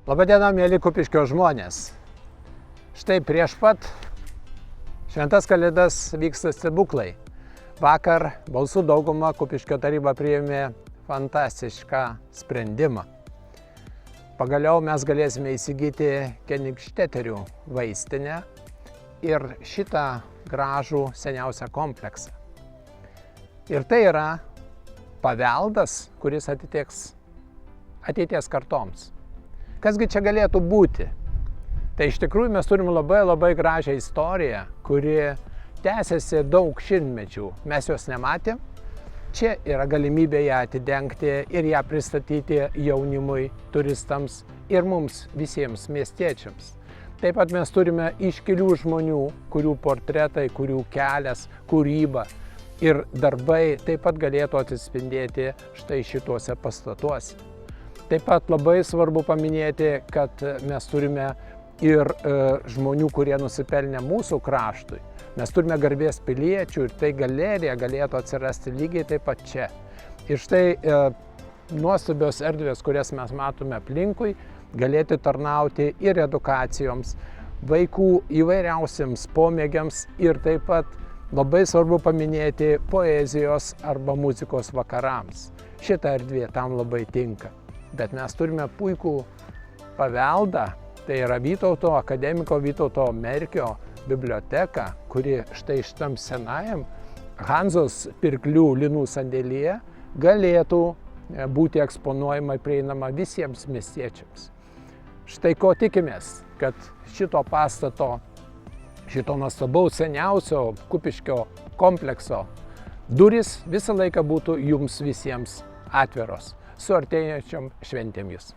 Labadiena, mėly Kupiškio žmonės. Štai prieš pat šventas kalėdas vyksta stebuklai. Vakar balsų dauguma Kupiškio taryba priėmė fantastišką sprendimą. Pagaliau mes galėsime įsigyti Kenigšteterių vaistinę ir šitą gražų seniausią kompleksą. Ir tai yra paveldas, kuris atiteks ateities kartoms. Kasgi čia galėtų būti? Tai iš tikrųjų mes turim labai gražią istoriją, kuri tęsiasi daug šimtmečių. Mes jos nematėm. Čia yra galimybė ją atidengti ir ją pristatyti jaunimui, turistams ir mums visiems miestiečiams. Taip pat mes turime iškilių žmonių, kurių portretai, kurių kelias, kūryba ir darbai taip pat galėtų atsispindėti štai šituose pastatuose. Taip pat labai svarbu paminėti, kad mes turime ir žmonių, kurie nusipelnė mūsų kraštui. Mes turime garbės piliečių ir tai galerija galėtų atsirasti lygiai taip pat čia. Ir štai nuostabios erdvės, kurias mes matome aplinkui, galėtų tarnauti ir edukacijoms, vaikų įvairiausiams pomėgiams ir taip pat labai svarbu paminėti poezijos arba muzikos vakarams. Šita erdvė tam labai tinka. Bet mes turime puikų paveldą, tai yra Vytauto, akademiko Vytauto Merkio biblioteka, kuri štai šitam senajam Hanzos pirklių linų sandėlyje galėtų būti eksponuojama prieinama visiems miestiečiams. Štai ko tikimės, kad šito pastato, šito nuostabaus seniausio Kupiškio komplekso durys visą laiką būtų jums visiems atviros. Su artėjančiom šventėmis.